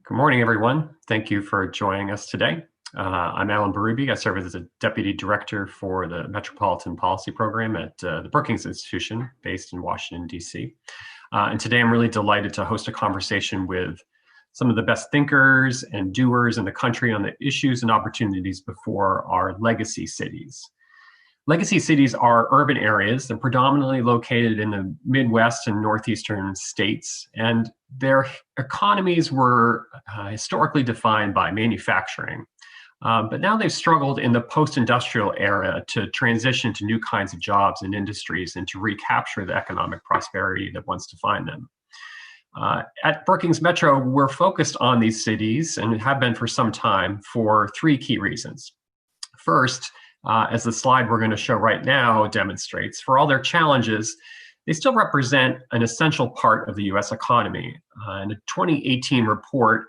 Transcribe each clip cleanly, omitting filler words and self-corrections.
Good morning, everyone. Thank you for joining us today. I'm Alan Berube. I serve as a Deputy Director for the Metropolitan Policy Program at the Brookings Institution based in Washington, D.C. And today I'm really delighted to host a conversation with some of the best thinkers and doers in the country on the issues and opportunities before our legacy cities. Legacy cities are urban areas. They're predominantly located in the Midwest and Northeastern states, and their economies were historically defined by manufacturing. But now they've struggled in the post-industrial era to transition to new kinds of jobs and industries and to recapture the economic prosperity that once defined them. At Brookings Metro, we're focused on these cities and have been for some time for three key reasons. First, as the slide we're going to show right now demonstrates, for all their challenges, they still represent an essential part of the U.S. economy. In a 2018 report,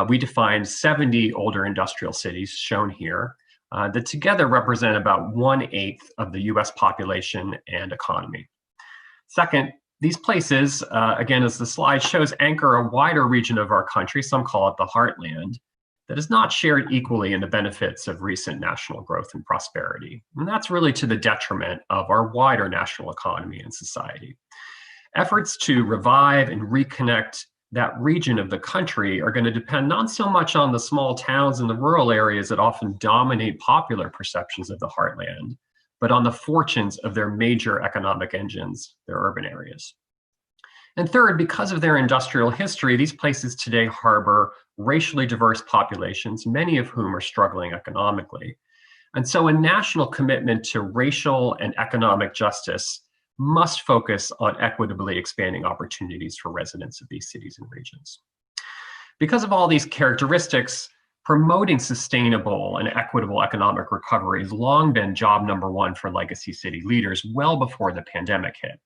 we defined 70 older industrial cities, shown here, that together represent about 1/8 of the U.S. population and economy. Second, these places, again, as the slide shows, anchor a wider region of our country, some call it the heartland, that is not shared equally in the benefits of recent national growth and prosperity. And that's really to the detriment of our wider national economy and society. Efforts to revive and reconnect that region of the country are going to depend not so much on the small towns and the rural areas that often dominate popular perceptions of the heartland, but on the fortunes of their major economic engines, their urban areas. And third, because of their industrial history, these places today harbor racially diverse populations, many of whom are struggling economically. And so a national commitment to racial and economic justice must focus on equitably expanding opportunities for residents of these cities and regions. Because of all these characteristics, promoting sustainable and equitable economic recovery has long been job number one for legacy city leaders, well before the pandemic hit.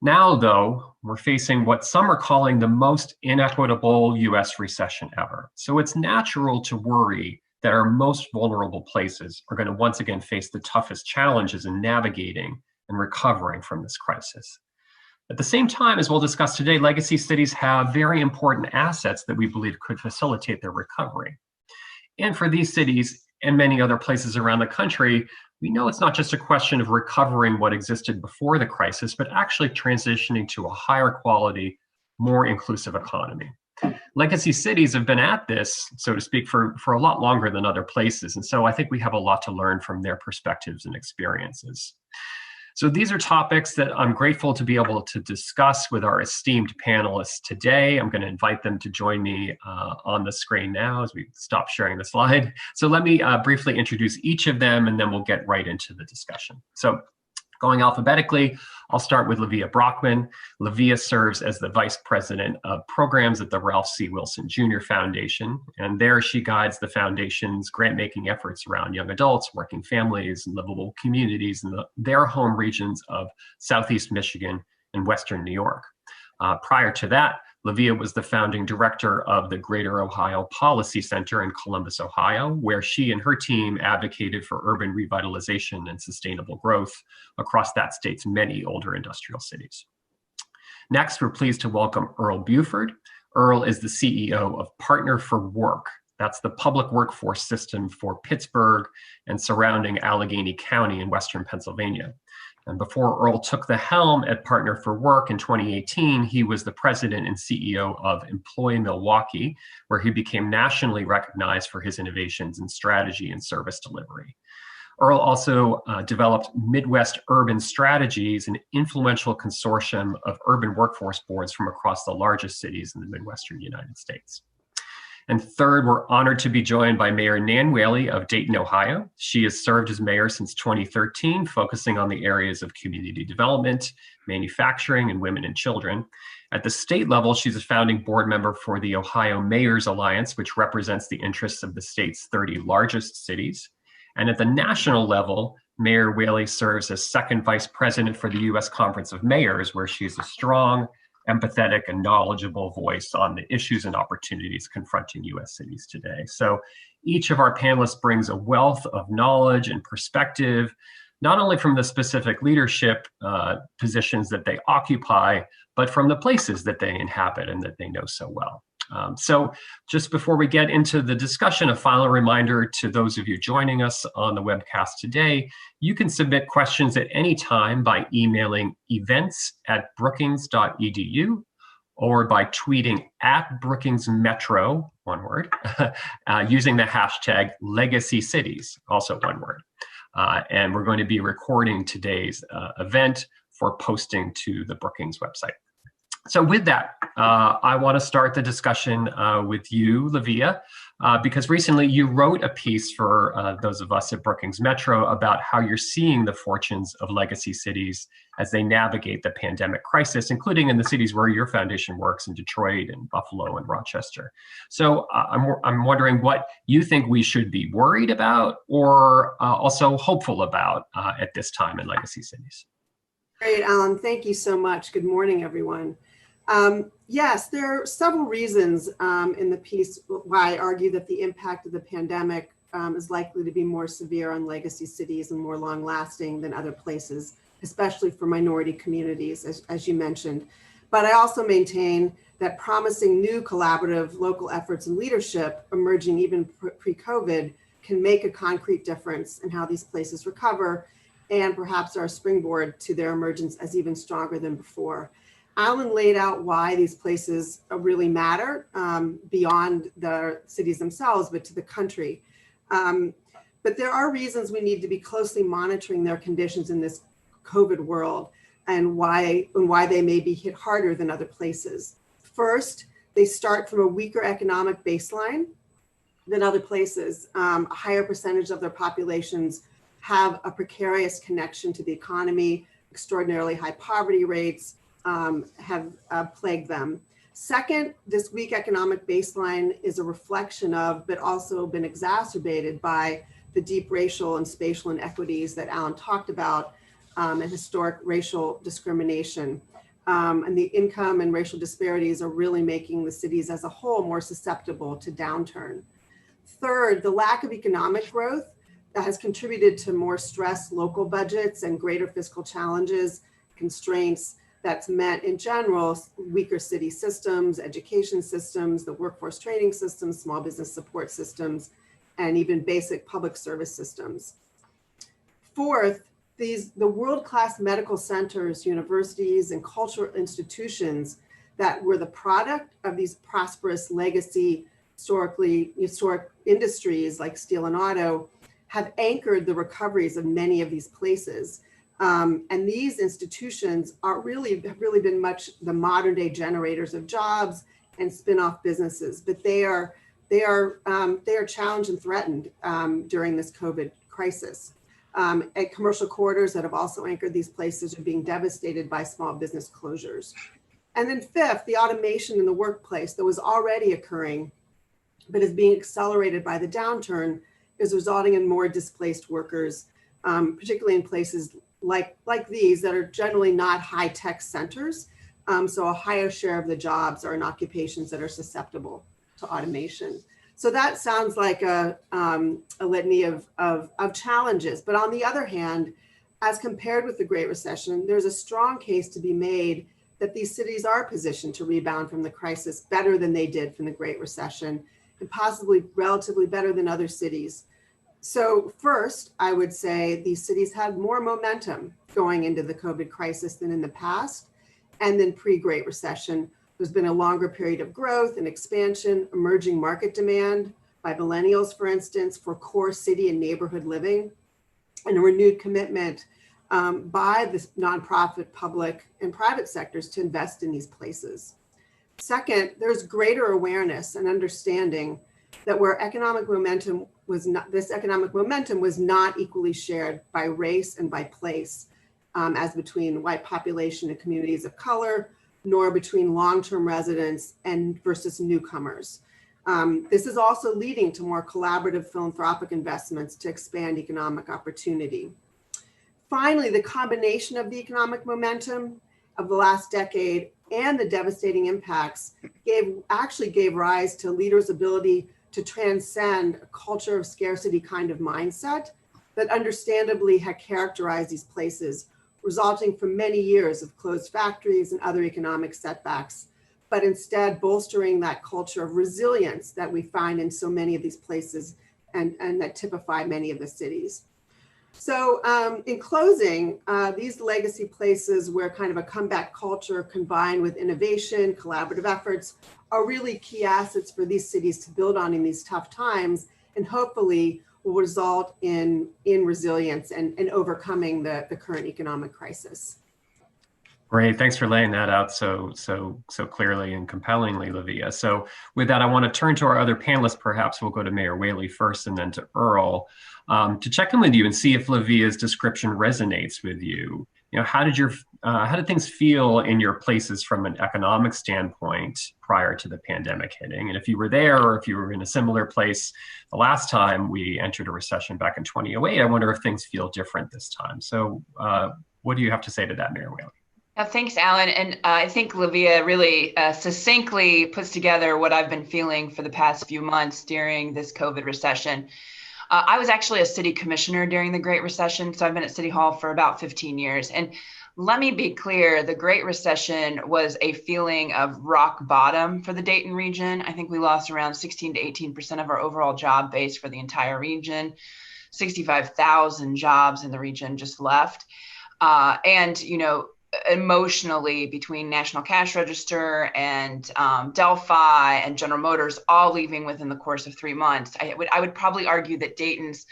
Now, though, we're facing what some are calling the most inequitable US recession ever. So it's natural to worry that our most vulnerable places are going to once again face the toughest challenges in navigating and recovering from this crisis. At the same time, as we'll discuss today, legacy cities have very important assets that we believe could facilitate their recovery. And for these cities and many other places around the country, we know it's not just a question of recovering what existed before the crisis, but actually transitioning to a higher quality, more inclusive economy. Legacy cities have been at this, so to speak, for a lot longer than other places. And so I think we have a lot to learn from their perspectives and experiences. So these are topics that I'm grateful to be able to discuss with our esteemed panelists today. I'm going to invite them to join me on the screen now as we stop sharing the slide. So let me briefly introduce each of them, and then we'll get right into the discussion. So going alphabetically, I'll start with Livia Brockman. Livia serves as the Vice President of Programs at the Ralph C. Wilson Jr. Foundation, and there she guides the foundation's grant-making efforts around young adults, working families, and livable communities in their home regions of Southeast Michigan and Western New York. Prior to that, Livia was the founding director of the Greater Ohio Policy Center in Columbus, Ohio, where she and her team advocated for urban revitalization and sustainable growth across that state's many older industrial cities. Next, we're pleased to welcome Earl Buford. Earl is the CEO of Partner for Work. That's the public workforce system for Pittsburgh and surrounding Allegheny County in Western Pennsylvania. And before Earl took the helm at Partner for Work in 2018, he was the president and CEO of Employ Milwaukee, where he became nationally recognized for his innovations in strategy and service delivery. Earl also developed Midwest Urban Strategies, an influential consortium of urban workforce boards from across the largest cities in the Midwestern United States. And third, we're honored to be joined by Mayor Nan Whaley of Dayton, Ohio. She has served as mayor since 2013, focusing on the areas of community development, manufacturing, and women and children. At the state level, she's a founding board member for the Ohio Mayors Alliance, which represents the interests of the state's 30 largest cities. And at the national level, Mayor Whaley serves as second vice president for the U.S. Conference of Mayors, where she's a strong, empathetic, and knowledgeable voice on the issues and opportunities confronting U.S. cities today. So each of our panelists brings a wealth of knowledge and perspective, not only from the specific leadership positions that they occupy, but from the places that they inhabit and that they know so well. So just before we get into the discussion, a final reminder to those of you joining us on the webcast today, you can submit questions at any time by emailing events@brookings.edu or by tweeting at Brookings Metro, one word, using the hashtag Legacy Cities, also one word. And we're going to be recording today's event for posting to the Brookings website. So with that, I want to start the discussion with you, Livia, because recently you wrote a piece for those of us at Brookings Metro about how you're seeing the fortunes of legacy cities as they navigate the pandemic crisis, including in the cities where your foundation works in Detroit and Buffalo and Rochester. So I'm wondering what you think we should be worried about or also hopeful about at this time in legacy cities. Great, Alan. Thank you so much. Good morning, everyone. Yes, there are several reasons in the piece why I argue that the impact of the pandemic is likely to be more severe on legacy cities and more long-lasting than other places, especially for minority communities, as you mentioned. But I also maintain that promising new collaborative local efforts and leadership emerging even pre-COVID can make a concrete difference in how these places recover and perhaps are a springboard to their emergence as even stronger than before. Alan laid out why these places really matter beyond the cities themselves, but to the country. But there are reasons we need to be closely monitoring their conditions in this COVID world and why they may be hit harder than other places. First, they start from a weaker economic baseline than other places. A higher percentage of their populations have a precarious connection to the economy, extraordinarily high poverty rates, have plagued them. Second, this weak economic baseline is a reflection of, but also been exacerbated by the deep racial and spatial inequities that Alan talked about and historic racial discrimination. And the income and racial disparities are really making the cities as a whole more susceptible to downturn. Third, the lack of economic growth that has contributed to more stressed local budgets and greater fiscal challenges, constraints, that's meant in general weaker city systems, education systems, the workforce training systems, small business support systems, and even basic public service systems. Fourth, the world-class medical centers, universities, and cultural institutions that were the product of these prosperous legacy historic industries like steel and auto have anchored the recoveries of many of these places. And these institutions have really been much the modern day generators of jobs and spin-off businesses, but they are challenged and threatened during this COVID crisis. And commercial corridors that have also anchored these places are being devastated by small business closures. And then fifth, the automation in the workplace that was already occurring, but is being accelerated by the downturn, is resulting in more displaced workers, particularly in places like these that are generally not high-tech centers. So a higher share of the jobs are in occupations that are susceptible to automation. So that sounds like a litany of challenges. But on the other hand, as compared with the Great Recession, there's a strong case to be made that these cities are positioned to rebound from the crisis better than they did from the Great Recession, and possibly relatively better than other cities. So first, I would say these cities had more momentum going into the COVID crisis than in the past. And then pre-Great Recession, there's been a longer period of growth and expansion, emerging market demand by millennials, for instance, for core city and neighborhood living, and a renewed commitment by the nonprofit, public, and private sectors to invest in these places. Second, there's greater awareness and understanding that where economic momentum was not, this economic momentum was not equally shared by race and by place, as between white population and communities of color, nor between long-term residents and versus newcomers. This is also leading to more collaborative philanthropic investments to expand economic opportunity. Finally, the combination of the economic momentum of the last decade and the devastating impacts actually gave rise to leaders' ability to transcend a culture of scarcity kind of mindset that understandably had characterized these places, resulting from many years of closed factories and other economic setbacks, but instead bolstering that culture of resilience that we find in so many of these places and that typify many of the cities. So in closing, these legacy places where kind of a comeback culture combined with innovation, collaborative efforts are really key assets for these cities to build on in these tough times, and hopefully will result in resilience and overcoming the current economic crisis. Great, thanks for laying that out so clearly and compellingly, Livia. So with that, I want to turn to our other panelists. Perhaps we'll go to Mayor Whaley first and then to Earl to check in with you and see if Livia's description resonates with you. You know, how did things feel in your places from an economic standpoint prior to the pandemic hitting? And if you were there, or if you were in a similar place the last time we entered a recession back in 2008, I wonder if things feel different this time. So what do you have to say to that, Mayor Whaley? Thanks, Alan. And I think Livia really succinctly puts together what I've been feeling for the past few months during this COVID recession. I was actually a city commissioner during the Great Recession, so I've been at City Hall for about 15 years. And let me be clear, the Great Recession was a feeling of rock bottom for the Dayton region. I think we lost around 16 to 18% of our overall job base for the entire region. 65,000 jobs in the region just left. And, you know, emotionally, between National Cash Register and Delphi and General Motors all leaving within the course of 3 months, I would probably argue that Dayton's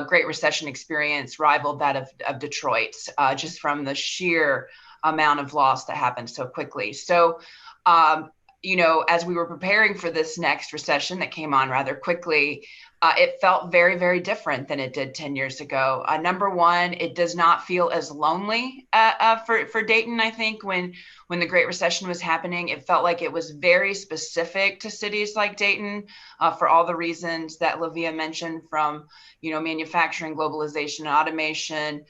Great Recession experience rivaled that of Detroit's, just from the sheer amount of loss that happened so quickly. So, you know, as we were preparing for this next recession that came on rather quickly, it felt very, very different than it did 10 years ago. Number one, it does not feel as lonely for Dayton. I think when the Great Recession was happening, it felt like it was very specific to cities like Dayton for all the reasons that Livia mentioned, from, you know, manufacturing, globalization, and automation,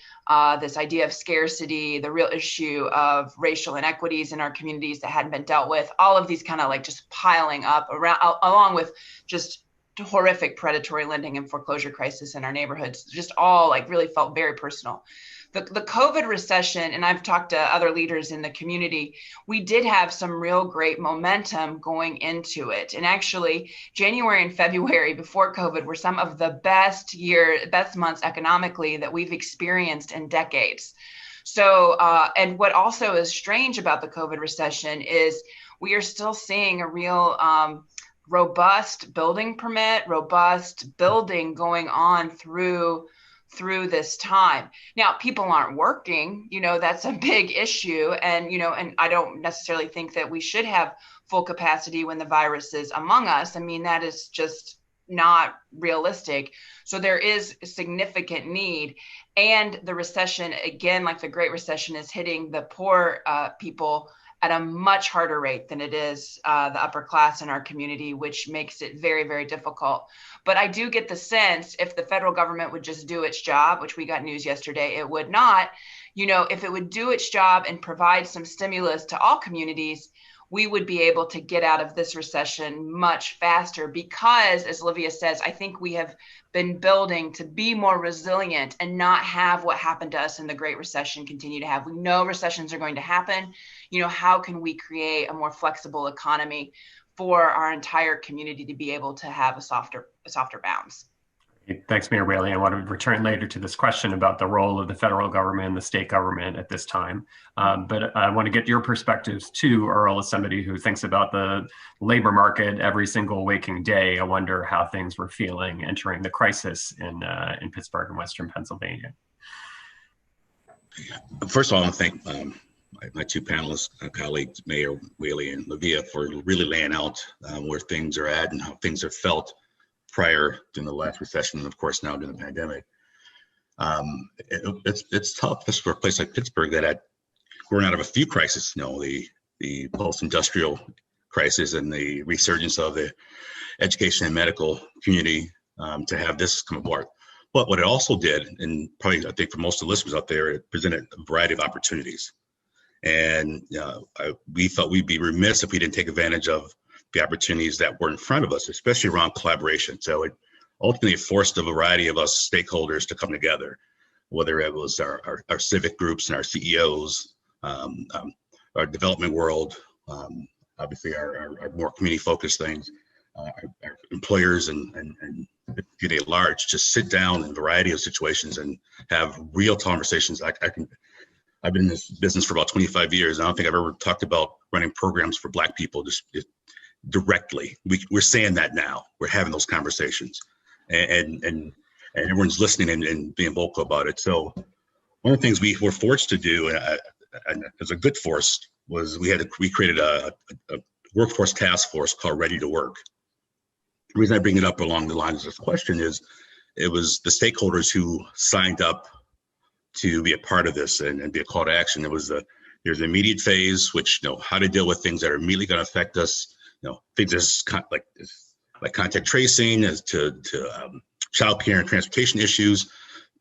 this idea of scarcity, the real issue of racial inequities in our communities that hadn't been dealt with, all of these kind of like just piling up around, along with just horrific predatory lending and foreclosure crisis in our neighborhoods, just all like really felt very personal. The COVID recession, and I've talked to other leaders in the community, we did have some real great momentum going into it. And actually, January and February before COVID were some of the best months economically that we've experienced in decades. So, and what also is strange about the COVID recession is we are still seeing a real robust building permit, robust building going on through this time. Now, people aren't working, you know, that's a big issue. And, you know, and I don't necessarily think that we should have full capacity when the virus is among us. I mean, that is just not realistic. So there is a significant need. And the recession, again, like the Great Recession, is hitting the poor people at a much harder rate than it is the upper class in our community, which makes it very, very difficult. But I do get the sense if the federal government would just do its job, which we got news yesterday, it would not, you know, if it would do its job and provide some stimulus to all communities, we would be able to get out of this recession much faster because, as Livia says, I think we have been building to be more resilient and not have what happened to us in the Great Recession continue to have. We know recessions are going to happen. You know, how can we create a more flexible economy for our entire community to be able to have a softer bounce? Thanks, Mayor Whaley. I want to return later to this question about the role of the federal government and the state government at this time. But I want to get your perspectives too, Earl, as somebody who thinks about the labor market every single waking day. I wonder how things were feeling entering the crisis in Pittsburgh and Western Pennsylvania. First of all, I want to thank my two panelists, colleagues, Mayor Whaley and Livia, for really laying out where things are at and how things are felt prior to the last recession, and of course now during the pandemic. It's tough, especially for a place like Pittsburgh that had grown out of a few crises, you know, the post-industrial crisis and the resurgence of the education and medical community, to have this come apart. But what it also did, and probably I think for most of the listeners out there, it presented a variety of opportunities. And we felt we'd be remiss if we didn't take advantage of the opportunities that were in front of us, especially around collaboration. So it ultimately forced a variety of us stakeholders to come together, whether it was our civic groups and our CEOs, our development world, obviously our more community-focused things, our employers and the community at large, just sit down in a variety of situations and have real conversations. I've been in this business for about 25 years. I don't think I've ever talked about running programs for Black people just directly. We're saying that now. We're having those conversations, and everyone's listening and being vocal about it. So one of the things we were forced to do, and as a good force, was we created a workforce task force called Ready to Work. The reason I bring it up along the lines of this question is it was the stakeholders who signed up to be a part of this and be a call to action. There's the immediate phase, which, how to deal with things that are immediately going to affect us, things like contact tracing, as to childcare and transportation issues,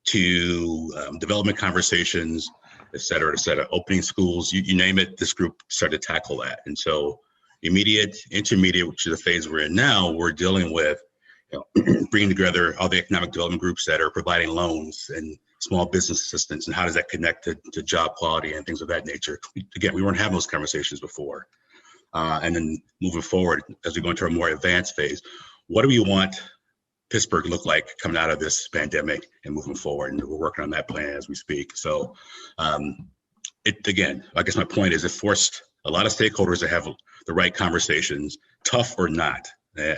to development conversations, et cetera, opening schools, you name it. This group started to tackle that. And so immediate, intermediate, which is the phase we're in now, we're dealing with bringing together all the economic development groups that are providing loans and small business assistance, and how does that connect to job quality and things of that nature. Again, we weren't having those conversations before. And then moving forward, as we go into a more advanced phase, what do we want Pittsburgh to look like coming out of this pandemic and moving forward? And we're working on that plan as we speak. So again, I guess my point is it forced a lot of stakeholders to have the right conversations, tough or not.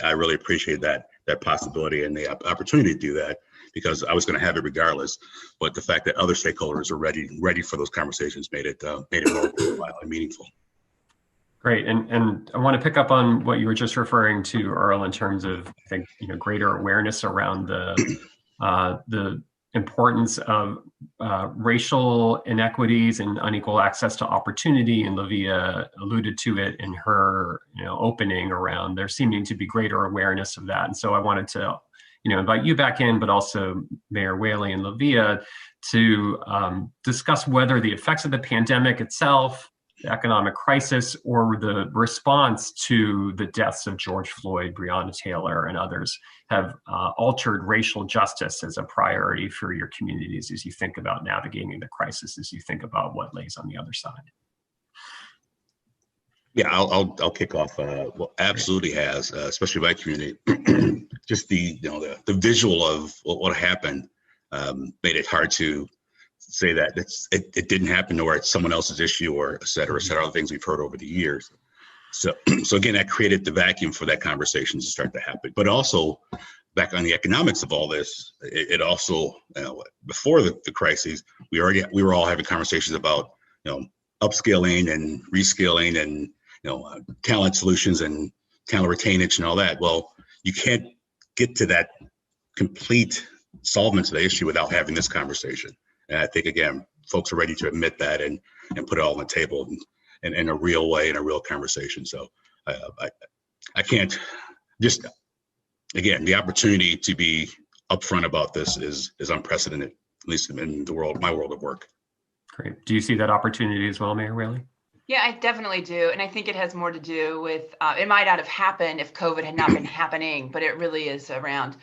I really appreciate that possibility and the opportunity to do that, because I was going to have it regardless. But the fact that other stakeholders are ready for those conversations made it more worthwhile and meaningful. Great, and I want to pick up on what you were just referring to, Earl, in terms of, I think, greater awareness around the importance of racial inequities and unequal access to opportunity. And Livia alluded to it in her opening around there seeming to be greater awareness of that. And so I wanted to invite you back in, but also Mayor Whaley and Livia to discuss whether the effects of the pandemic itself, the economic crisis, or the response to the deaths of George Floyd, Breonna Taylor, and others have altered racial justice as a priority for your communities as you think about navigating the crisis, as you think about what lays on the other side. Yeah, I'll kick off. Well, absolutely has, especially my community. Just the visual of what happened made it hard to say that it didn't happen, or it's someone else's issue, or et cetera, other things we've heard over the years. So again, that created the vacuum for that conversation to start to happen. But also, back on the economics of all this, it also, before the crisis, we were all having conversations about upskilling and reskilling and talent solutions and talent retainage and all that. Well, you can't get to that complete solvement to the issue without having this conversation. And I think, again, folks are ready to admit that and put it all on the table in a real way, in a real conversation. So I can't just, again, the opportunity to be upfront about this is unprecedented, at least in my world of work. Great. Do you see that opportunity as well, Mayor Whaley? Yeah, I definitely do. And I think it has more to do with, it might not have happened if COVID had not been happening, but it really is around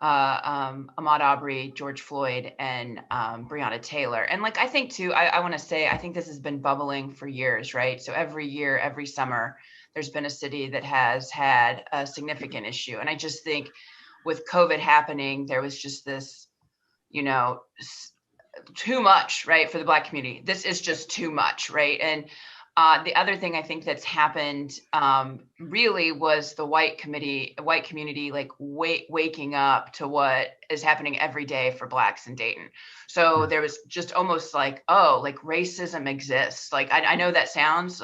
Ahmaud Arbery, George Floyd, and Breonna Taylor. And I think too, I want to say, I think this has been bubbling for years, right? So every year, every summer, there's been a city that has had a significant issue. And I just think with COVID happening, there was just this, too much, right, for the Black community. This is just too much, right? And the other thing I think that's happened really was the white community waking up to what is happening every day for Blacks in Dayton. So there was just almost racism exists. I know that sounds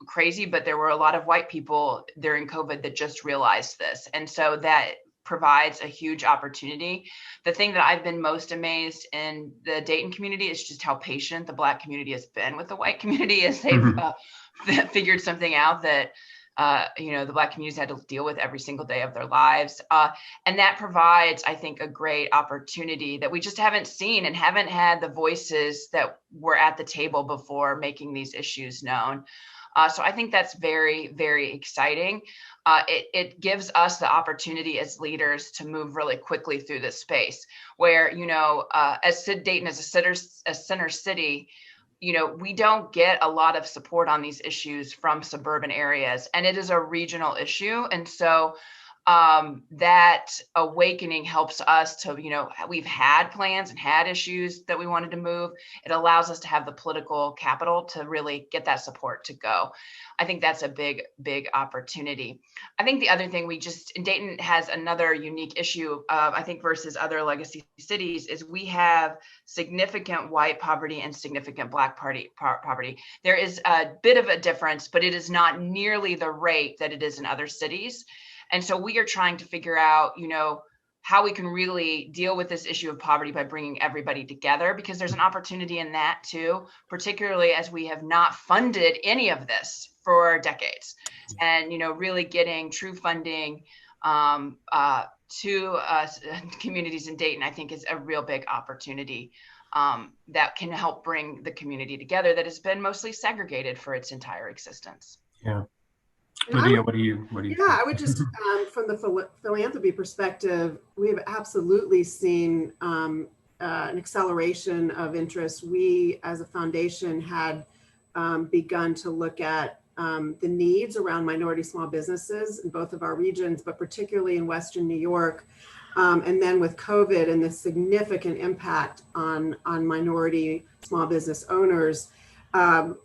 crazy, but there were a lot of white people during COVID that just realized this. And so that provides a huge opportunity. The thing that I've been most amazed in the Dayton community is just how patient the Black community has been with the white community as they've figured something out that the Black communities had to deal with every single day of their lives. And that provides, I think, a great opportunity that we just haven't seen and haven't had the voices that were at the table before making these issues known. So I think that's very, very exciting. It gives us the opportunity as leaders to move really quickly through this space where, as Dayton is a center city, we don't get a lot of support on these issues from suburban areas, and it is a regional issue. And so that awakening helps us to, we've had plans and had issues that we wanted to move. It allows us to have the political capital to really get that support to go. I think that's a big, big opportunity. I think the other thing Dayton has another unique issue, I think, versus other legacy cities, is we have significant white poverty and significant Black poverty. There is a bit of a difference, but it is not nearly the rate that it is in other cities. And so we are trying to figure out, how we can really deal with this issue of poverty by bringing everybody together, because there's an opportunity in that too, particularly as we have not funded any of this for decades. And, really getting true funding to communities in Dayton, I think, is a real big opportunity that can help bring the community together that has been mostly segregated for its entire existence. Yeah. Lydia, what do you think? I would just, from the philanthropy perspective, we've absolutely seen an acceleration of interest. We, as a foundation, had begun to look at the needs around minority small businesses in both of our regions, but particularly in Western New York. And then with COVID and the significant impact on minority small business owners,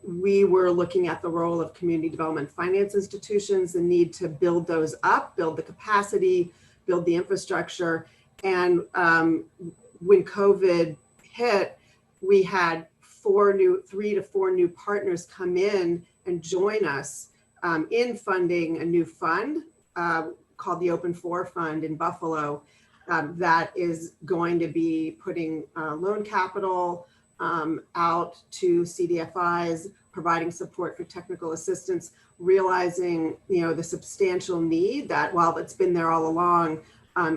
we were looking at the role of community development finance institutions, the need to build those up, build the capacity, build the infrastructure. And when COVID hit, we had 3 to 4 new partners come in and join us in funding a new fund called the Open 4 Fund in Buffalo that is going to be putting loan capital out to CDFIs, providing support for technical assistance, realizing, the substantial need that, while it's been there all along,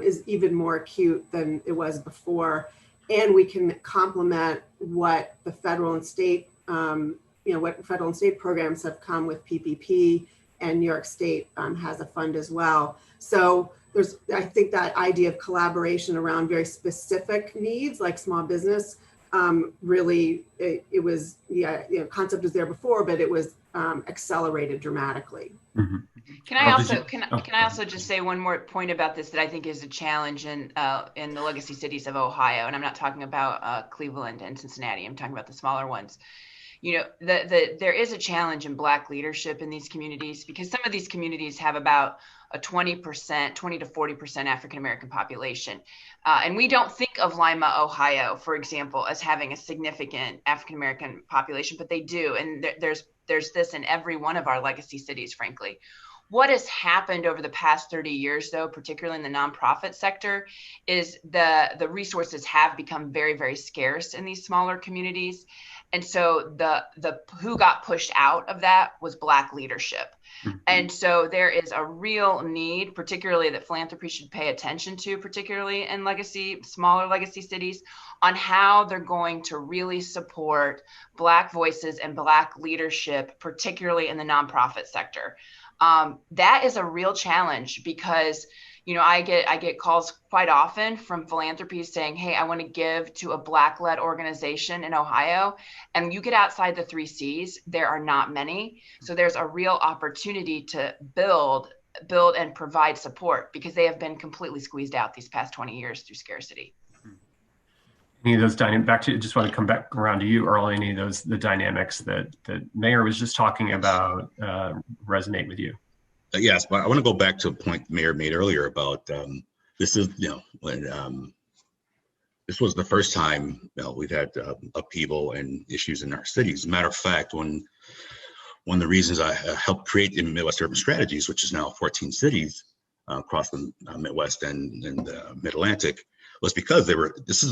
is even more acute than it was before. And we can complement what the federal and state, what federal and state programs have come with PPP, and New York State has a fund as well. So I think that idea of collaboration around very specific needs like small business, really, it was, concept was there before, but it was accelerated dramatically. Mm-hmm. Can I also just say one more point about this that I think is a challenge in the legacy cities of Ohio, and I'm not talking about Cleveland and Cincinnati. I'm talking about the smaller ones. There is a challenge in Black leadership in these communities, because some of these communities have about a 20% to 40% African American population. And we don't think of Lima, Ohio, for example, as having a significant African American population, but they do. And there's this in every one of our legacy cities, frankly. What has happened over the past 30 years, though, particularly in the nonprofit sector, is the resources have become very, very scarce in these smaller communities. And so the who got pushed out of that was Black leadership. Mm-hmm. And so there is a real need, particularly that philanthropy should pay attention to, particularly in smaller legacy cities, on how they're going to really support Black voices and Black leadership, particularly in the nonprofit sector. That is a real challenge, because I get calls quite often from philanthropies saying, hey, I want to give to a Black-led organization in Ohio. And you get outside the 3 C's, there are not many. So there's a real opportunity to build and provide support, because they have been completely squeezed out these past 20 years through scarcity. Any of those dynamics, just want to come back around to you, Earl, any of the dynamics that Mayor was just talking about resonate with you? Yes, but I want to go back to a point the Mayor made earlier about this is, when this was the first time we've had upheaval and issues in our cities. As a matter of fact, one of the reasons I helped create the Midwest Urban Strategies, which is now 14 cities across the Midwest and the Mid-Atlantic, was because this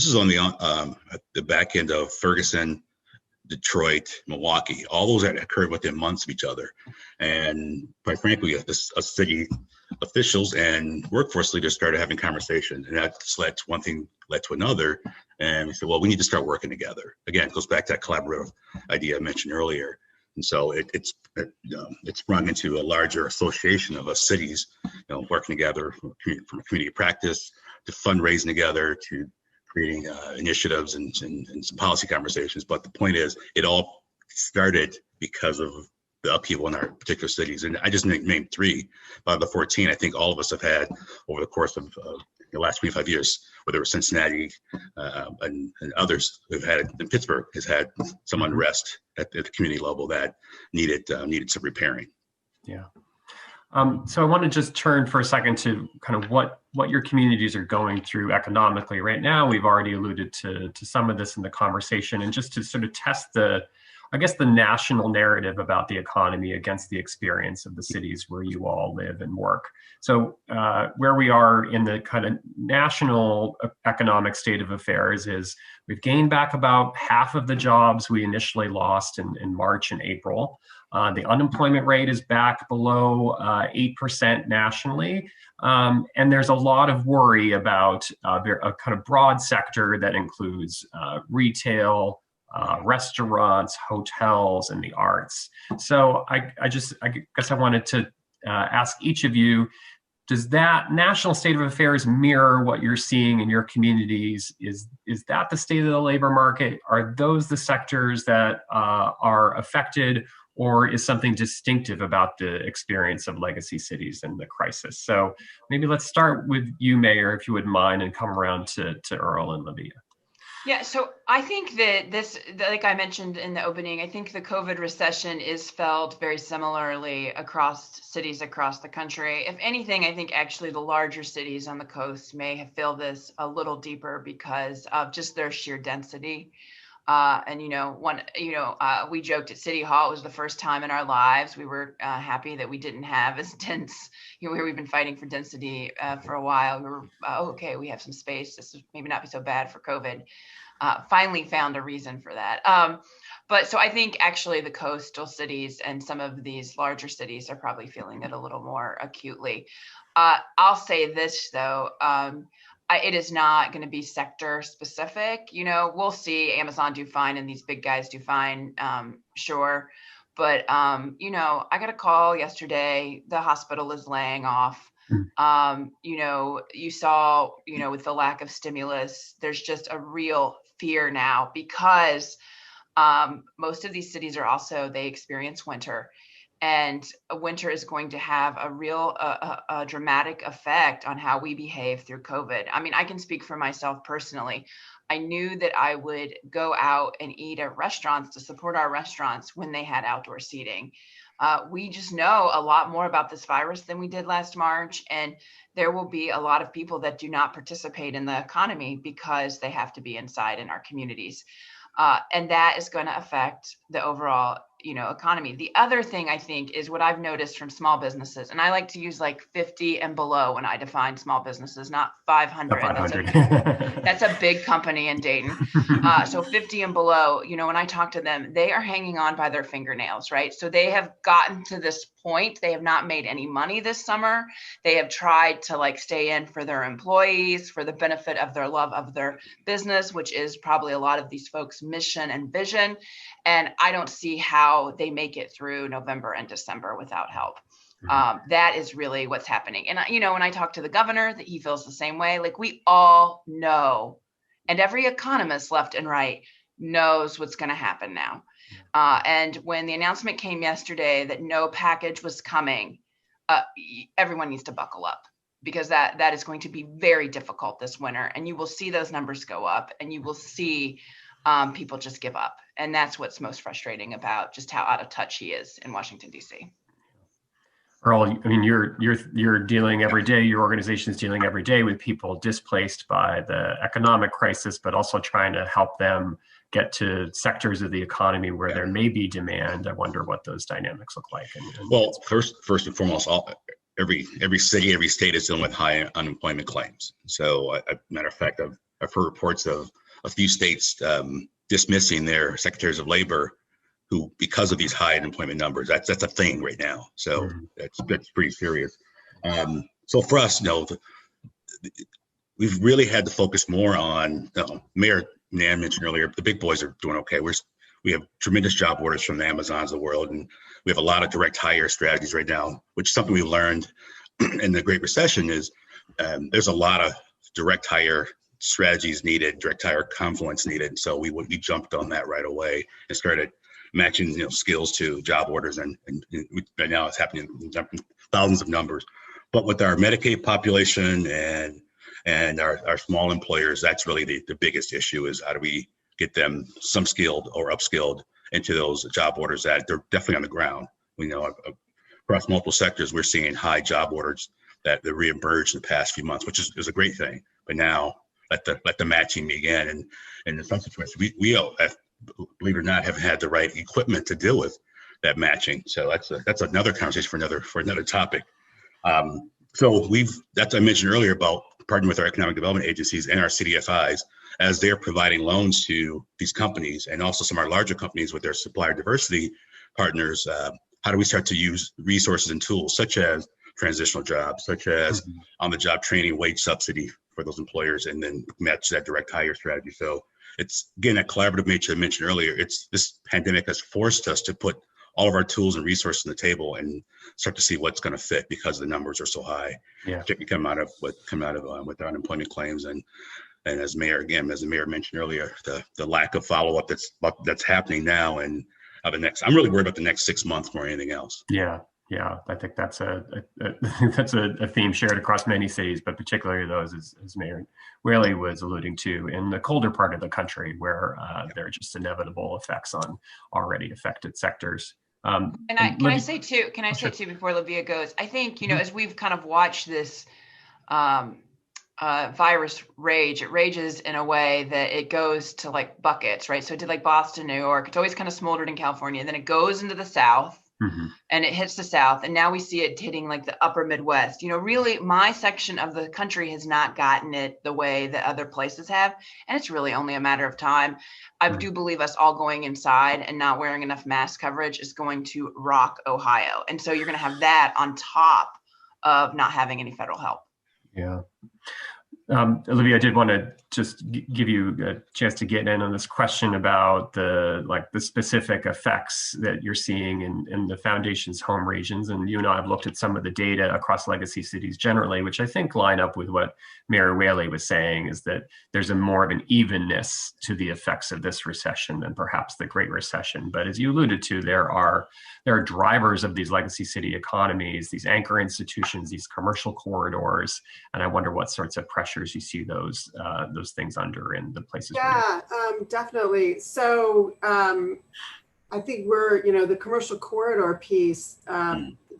is on the back end of Ferguson, Detroit, Milwaukee, all those that occurred within months of each other. And quite frankly, city officials and workforce leaders started having conversations, and that one thing led to another. And we said, well, we need to start working together. Again, it goes back to that collaborative idea I mentioned earlier. And so it's sprung into a larger association of us cities, working together from a community practice to fundraising together to creating initiatives and some policy conversations. But the point is, it all started because of the upheaval in our particular cities. And I just named 3 out of the 14 I think all of us have had over the course of the last 25 years, whether it was Cincinnati and others who've had it. And Pittsburgh has had some unrest at the community level that needed some repairing. Yeah. So I want to just turn for a second to kind of what your communities are going through economically right now. We've already alluded to some of this in the conversation, and just to sort of test the national narrative about the economy against the experience of the cities where you all live and work. So where we are in the kind of national economic state of affairs is we've gained back about half of the jobs we initially lost in March and April. The unemployment rate is back below 8% nationally. And there's a lot of worry about a kind of broad sector that includes retail, restaurants, hotels, and the arts. So I guess I wanted to ask each of you, does that national state of affairs mirror what you're seeing in your communities? Is that the state of the labor market? Are those the sectors that are affected, or is something distinctive about the experience of legacy cities and the crisis? So maybe let's start with you, Mayor, if you wouldn't mind, and come around to Earl and Livia. Yeah, so I think that like I mentioned in the opening, I think the COVID recession is felt very similarly across cities across the country. If anything, I think actually the larger cities on the coast may have felt this a little deeper because of just their sheer density. And we joked at City Hall, it was the first time in our lives we were happy that we didn't have as dense, where we've been fighting for density for a while. We were, okay, we have some space. This will maybe not be so bad for COVID. Finally found a reason for that. But so I think actually the coastal cities and some of these larger cities are probably feeling it a little more acutely. I'll say this though, it is not going to be sector specific. We'll see Amazon do fine and these big guys do fine, sure. But, I got a call yesterday, the hospital is laying off. You saw, with the lack of stimulus, there's just a real fear now because most of these cities are also, they experience winter. And winter is going to have a real a dramatic effect on how we behave through COVID. I mean, I can speak for myself personally. I knew that I would go out and eat at restaurants to support our restaurants when they had outdoor seating. We just know a lot more about this virus than we did last March. And there will be a lot of people that do not participate in the economy because they have to be inside in our communities. And that is going to affect the overall, economy. The other thing I think is what I've noticed from small businesses, and I like to use like 50 and below when I define small businesses, not 500. That's a big company in Dayton. So 50 and below, when I talk to them, they are hanging on by their fingernails, right? So they have gotten to this point. They have not made any money this summer. They have tried to stay in for their employees, for the benefit of their love of their business, which is probably a lot of these folks' mission and vision. And I don't see how they make it through November and December without help. That is really what's happening. And, when I talk to the governor, that he feels the same way. We all know, and every economist left and right knows what's going to happen now. And when the announcement came yesterday that no package was coming, everyone needs to buckle up, because that is going to be very difficult this winter. And you will see those numbers go up, and you will see people just give up. And that's what's most frustrating about just how out of touch he is in Washington, D.C. Earl, I mean, you're dealing every day, your organization is dealing every day with people displaced by the economic crisis, but also trying to help them get to sectors of the economy where there may be demand. I wonder what those dynamics look like. Well, first and foremost, every city, every state is dealing with high unemployment claims. So, matter of fact, I've heard reports of a few states dismissing their secretaries of labor who, because of these high unemployment numbers, that's a thing right now. So that's pretty serious. So for us, we've really had to focus more on, Mayor Nan mentioned earlier, the big boys are doing okay. We have tremendous job orders from the Amazons of the world, and we have a lot of direct hire strategies right now, which is something we learned in the Great Recession is there's a lot of direct hire strategies needed, direct hire confluence needed. So we jumped on that right away and started matching skills to job orders, and right now it's happening in thousands of numbers. But with our Medicaid population and our small employers, that's really the biggest issue, is how do we get them some skilled or upskilled into those job orders that they're definitely on the ground. We know across multiple sectors, we're seeing high job orders that reemerged in the past few months, which is a great thing. But now let the matching begin. And in some situations, we have, believe it or not, haven't had the right equipment to deal with that matching. So that's another conversation for another topic. So that's I mentioned earlier about partnering with our economic development agencies and our CDFIs as they're providing loans to these companies, and also some of our larger companies with their supplier diversity partners. How do we start to use resources and tools such as transitional jobs, such as on-the-job training, wage subsidy for those employers, and then match that direct hire strategy? So it's, again, that collaborative nature I mentioned earlier. This pandemic has forced us to put all of our tools and resources on the table and start to see what's going to fit, because the numbers are so high. Yeah. Particularly come out of with our unemployment claims, and as the mayor mentioned earlier, the lack of follow-up that's happening now, and I'm really worried about the next 6 months more than anything else. Yeah. I think that's a theme shared across many cities, but particularly those, as Mayor Whaley was alluding to, in the colder part of the country, where there are just inevitable effects on already affected sectors. Can I say too before Livia goes? I think as we've kind of watched this virus rage, it rages in a way that it goes to like buckets, right? So it did like Boston, New York. It's always kind of smoldered in California, and then it goes into the South. And it hits the South, and now we see it hitting like the upper Midwest. Really, my section of the country has not gotten it the way that other places have, and it's really only a matter of time. I do believe us all going inside and not wearing enough mask coverage is going to rock Ohio, and so you're going to have that on top of not having any federal help. Yeah. Olivia, I did want to just give you a chance to get in on this question about the specific effects that you're seeing in the foundation's home regions. And you and I have looked at some of the data across legacy cities generally, which I think line up with what Mayor Whaley was saying, is that there's a more of an evenness to the effects of this recession than perhaps the Great Recession. But as you alluded to, there are drivers of these legacy city economies, these anchor institutions, these commercial corridors, and I wonder what sorts of pressures you see those things under in the places. Yeah, definitely. So I think we're, the commercial corridor piece,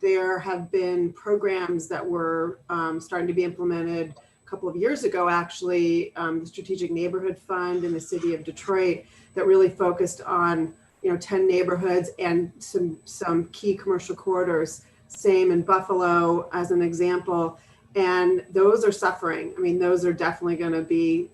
there have been programs that were starting to be implemented a couple of years ago, actually, the Strategic Neighborhood Fund in the city of Detroit that really focused on 10 neighborhoods and some key commercial corridors. Same in Buffalo as an example. And those are suffering. I mean, those are definitely going to be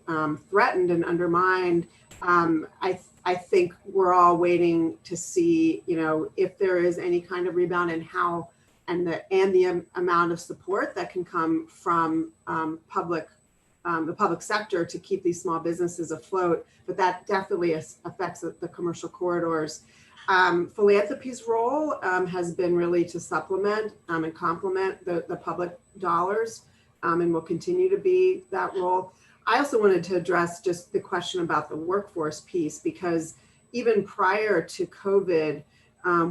threatened and undermined. I think we're all waiting to see, if there is any kind of rebound and how, and the amount of support that can come from the public sector to keep these small businesses afloat. But that definitely affects the commercial corridors. Philanthropy's role has been really to supplement and complement the public dollars, and will continue to be that role. I also wanted to address just the question about the workforce piece, because even prior to COVID,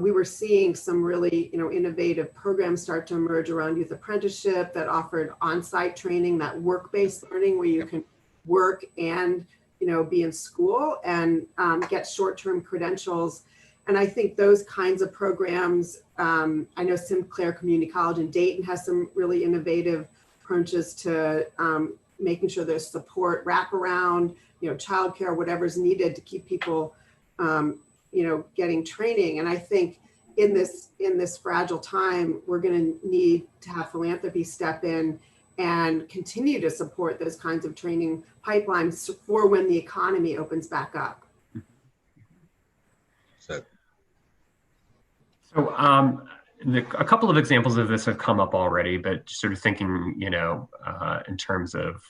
we were seeing some really innovative programs start to emerge around youth apprenticeship that offered on-site training, that work-based learning where you can work and be in school and get short-term credentials. And I think those kinds of programs, I know Sinclair Community College in Dayton has some really innovative approaches to making sure there's support, wraparound, childcare, whatever's needed to keep people, getting training. And I think in this fragile time, we're going to need to have philanthropy step in and continue to support those kinds of training pipelines for when the economy opens back up. So a couple of examples of this have come up already, but sort of thinking, in terms of,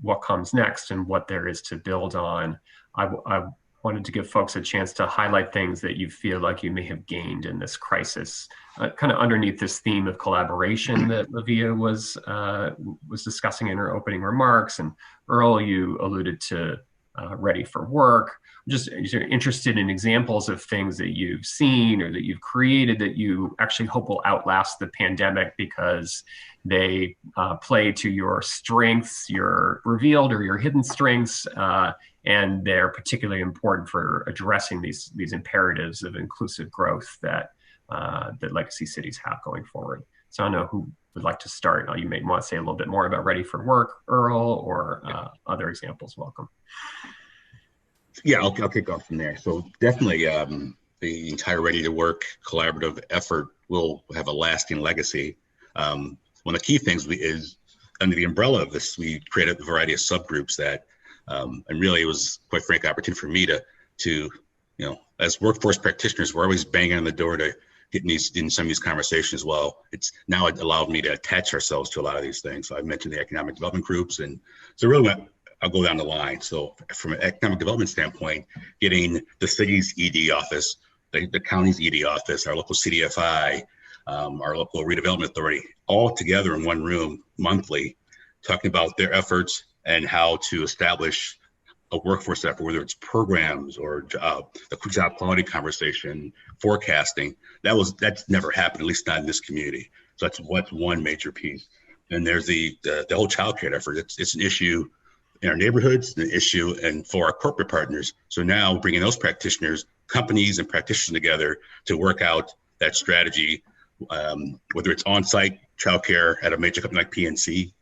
what comes next and what there is to build on, I wanted to give folks a chance to highlight things that you feel like you may have gained in this crisis, kind of underneath this theme of collaboration that Livia was discussing in her opening remarks. And Earl, you alluded to ready for work. Just interested in examples of things that you've seen or that you've created that you actually hope will outlast the pandemic because they play to your strengths, your revealed or your hidden strengths, and they're particularly important for addressing these imperatives of inclusive growth that legacy cities have going forward. So I don't know who would like to start. You may want to say a little bit more about Ready for Work, Earl, or other examples. Welcome. Yeah, I'll kick off from there. So definitely the entire Ready to Work collaborative effort will have a lasting legacy. One of the key things is under the umbrella of this, we created a variety of subgroups that, and really it was quite frank opportunity for me to, as workforce practitioners, we're always banging on the door to get in some of these conversations. Well, it's now it allowed me to attach ourselves to a lot of these things. So I mentioned the economic development groups, and so really I'll go down the line. So from an economic development standpoint, getting the city's ED office, the county's ED office, our local CDFI, our local redevelopment authority, all together in one room monthly, talking about their efforts and how to establish a workforce effort, whether it's programs or the job quality conversation, forecasting. That's never happened, at least not in this community. So that's one major piece. And there's the whole childcare effort. It's an issue in our neighborhoods, an issue and for our corporate partners. So now bringing those practitioners, companies and practitioners together to work out that strategy, whether it's on-site childcare at a major company like PNC,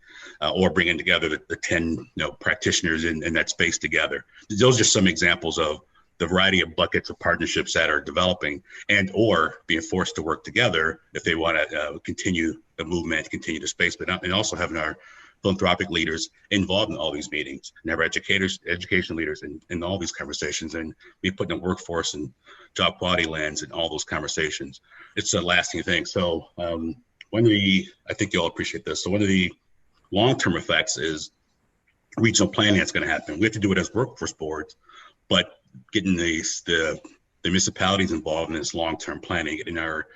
or bringing together the 10 practitioners in that space together. Those are some examples of the variety of buckets of partnerships that are developing and or being forced to work together if they want to continue the movement, continue the space, and also having our philanthropic leaders involved in all these meetings, and have education leaders in all these conversations, and be putting the workforce and job quality lens in all those conversations. It's a lasting thing. So I think you'll appreciate this. So one of the long-term effects is regional planning that's going to happen. We have to do it as workforce boards, but getting the municipalities involved in this long-term planning, getting our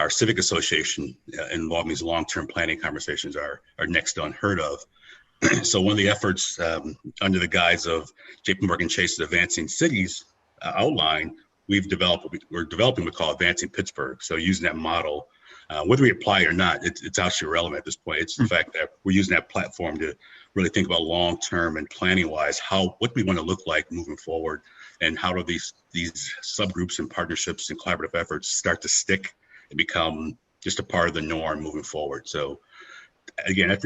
civic association involved in these long-term planning conversations are next to unheard of. So one of the efforts under the guise of JPMorgan Chase's Advancing Cities outline, we're developing what we call Advancing Pittsburgh. So using that model, whether we apply or not, it's actually irrelevant at this point. It's the fact that we're using that platform to really think about long-term and planning-wise, what we want to look like moving forward, and how do these subgroups and partnerships and collaborative efforts start to stick and become just a part of the norm moving forward. So again,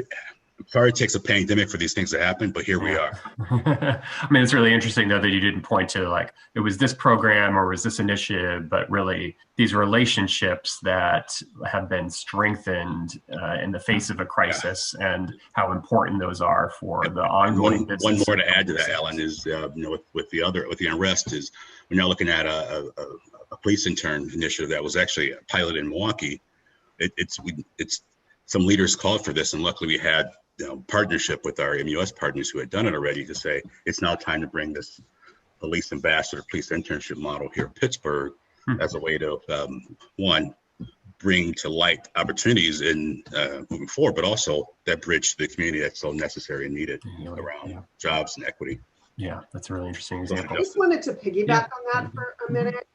sorry it takes a pandemic for these things to happen, but here we are. I mean, it's really interesting though that you didn't point to like, it was this program or was this initiative, but really these relationships that have been strengthened in the face of a crisis, and how important those are for the ongoing business. One more to add to that, Alan, is with the unrest is we're now looking at a police intern initiative that was actually piloted in Milwaukee. It's some leaders called for this, and luckily we had partnership with our MUS partners who had done it already to say it's now time to bring this police ambassador, police internship model here in Pittsburgh as a way to bring to light opportunities in moving forward, but also that bridge to the community that's so necessary and needed around jobs and equity. Yeah, that's a really interesting example. I just wanted to piggyback on that for a minute,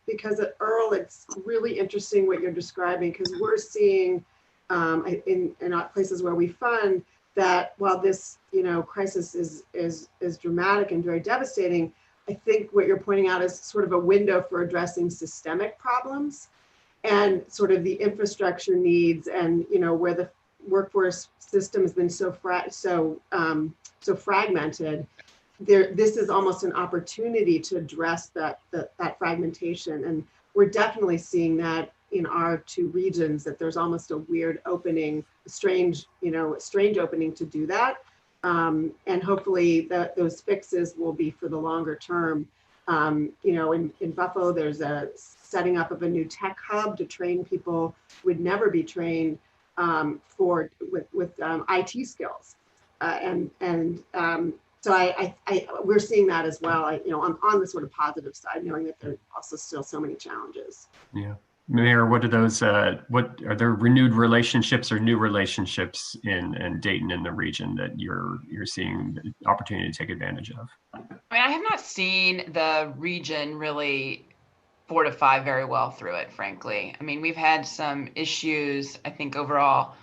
because Earl, it's really interesting what you're describing, because we're seeing in places where we fund that while this crisis is dramatic and very devastating, I think what you're pointing out is sort of a window for addressing systemic problems and sort of the infrastructure needs, and where the workforce system has been so fragmented. This is almost an opportunity to address that fragmentation, and we're definitely seeing that in our two regions, that there's almost a weird opening, a strange opening to do that. And hopefully those fixes will be for the longer term. In Buffalo, there's a setting up of a new tech hub to train people who would never be trained with IT skills. So we're seeing that as well. On the sort of positive side, knowing that there are also still so many challenges. Yeah. Mayor, what are those, what are there renewed relationships or new relationships in Dayton in the region that you're seeing the opportunity to take advantage of? I mean, I have not seen the region really fortify very well through it, frankly. I mean, we've had some issues, I think overall.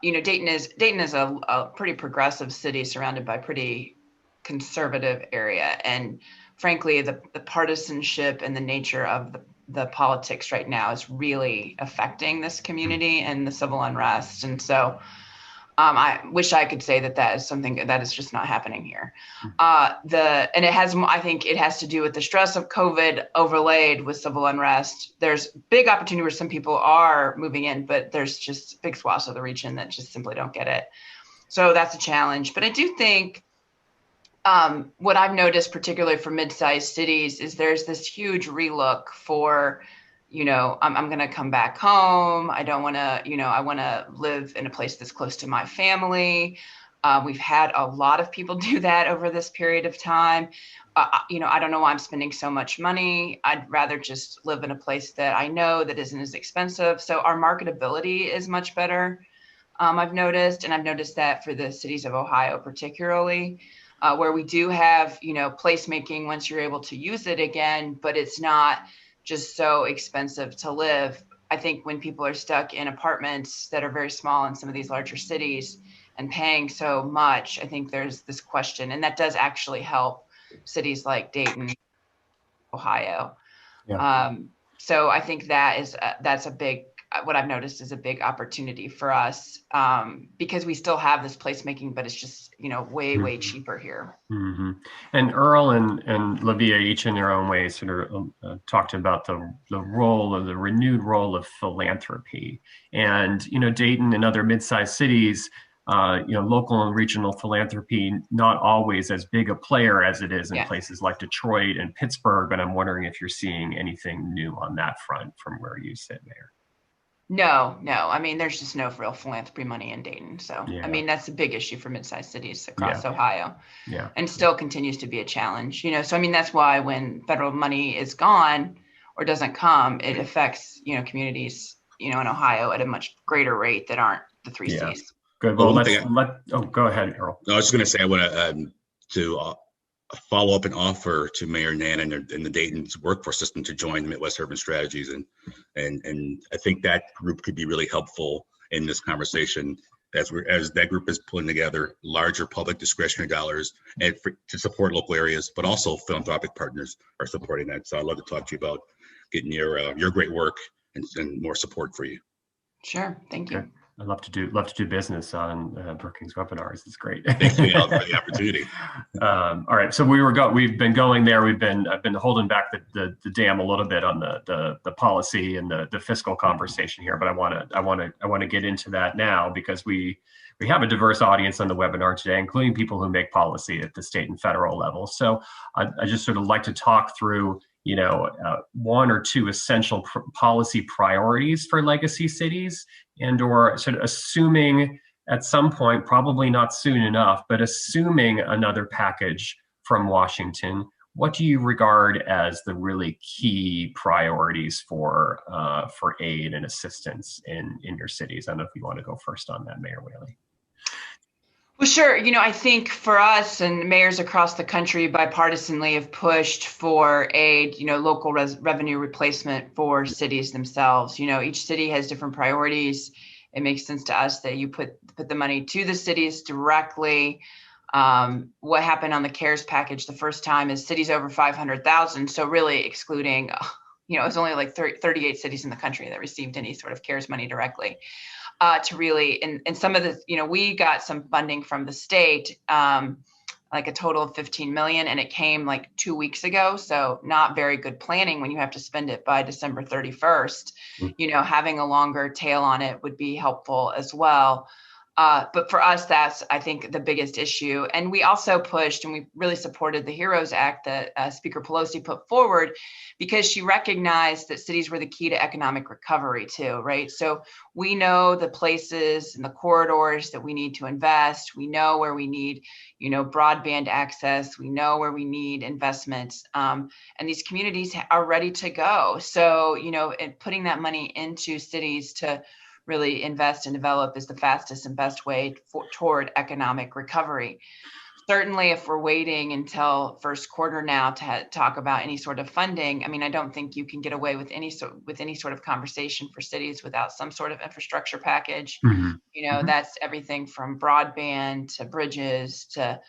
Dayton is a pretty progressive city surrounded by pretty conservative area. And frankly, the partisanship and the nature of the politics right now is really affecting this community and the civil unrest. And so I wish I could say that is something that is just not happening here. I think it has to do with the stress of COVID overlaid with civil unrest. There's big opportunity where some people are moving in, but there's just big swaths of the region that just simply don't get it. So that's a challenge. But I do think what I've noticed, particularly for mid-sized cities, is there's this huge relook for, I'm going to come back home. I don't want to, I want to live in a place that's close to my family. We've had a lot of people do that over this period of time. I don't know why I'm spending so much money. I'd rather just live in a place that I know that isn't as expensive. So our marketability is much better. I've noticed that for the cities of Ohio, particularly, where we do have, placemaking once you're able to use it again, but it's not just so expensive to live. I think when people are stuck in apartments that are very small in some of these larger cities and paying so much, I think there's this question, and that does actually help cities like Dayton, Ohio. Yeah. So I think that's a big, what I've noticed is a big opportunity for us, because we still have this placemaking, but it's just, way cheaper here. Mm-hmm. And Earl and Livia, each in their own ways, sort of talked about the renewed role of philanthropy. And, Dayton and other mid-sized cities, local and regional philanthropy, not always as big a player as it is in places like Detroit and Pittsburgh. But I'm wondering if you're seeing anything new on that front from where you sit, Mayor. No. I mean, there's just no real philanthropy money in Dayton. So, yeah. I mean, that's a big issue for mid-sized cities across Ohio. Yeah. And still continues to be a challenge, So, I mean, that's why when federal money is gone or doesn't come, it affects, communities, in Ohio at a much greater rate that aren't the three Cs. Good. Well, go ahead, Earl. I was just going to say, I want to follow up and offer to Mayor Nan and the Dayton's workforce system to join the Midwest Urban Strategies, and I think that group could be really helpful in this conversation as that group is pulling together larger public discretionary dollars and to support local areas, but also philanthropic partners are supporting that. So I'd love to talk to you about getting your great work and more support for you. Sure, thank you. Okay. I'd love to do business on Brookings webinars. It's great. Thank you for the opportunity. All right, so we've been going there. I've been holding back the dam a little bit on the policy and the fiscal conversation here, but I want to get into that now because we have a diverse audience on the webinar today, including people who make policy at the state and federal level. So I just sort of like to talk through one or two essential policy priorities for legacy cities, and or sort of assuming at some point, probably not soon enough, but assuming another package from Washington, what do you regard as the really key priorities for aid and assistance in your cities? I don't know if you want to go first on that, Mayor Whaley. Well, sure. I think for us and mayors across the country bipartisanly have pushed for aid, local revenue replacement for cities themselves. Each city has different priorities. It makes sense to us that you put the money to the cities directly. What happened on the CARES package the first time is cities over 500,000. So really excluding, it's only like 38 cities in the country that received any sort of CARES money directly. To really, and some of the, we got some funding from the state, like a total of 15 million, and it came like 2 weeks ago. So not very good planning when you have to spend it by December 31st. Having a longer tail on it would be helpful as well. But for us, that's, I think, the biggest issue. And we also pushed and we really supported the HEROES Act that Speaker Pelosi put forward, because she recognized that cities were the key to economic recovery too, right? So we know the places and the corridors that we need to invest. We know where we need, broadband access. We know where we need investments. And these communities are ready to go. So, and putting that money into cities to really invest and develop is the fastest and best way toward economic recovery. Certainly, if we're waiting until first quarter now to talk about any sort of funding, I don't think you can get away with any sort of conversation for cities without some sort of infrastructure package. Mm-hmm. That's everything from broadband to bridges to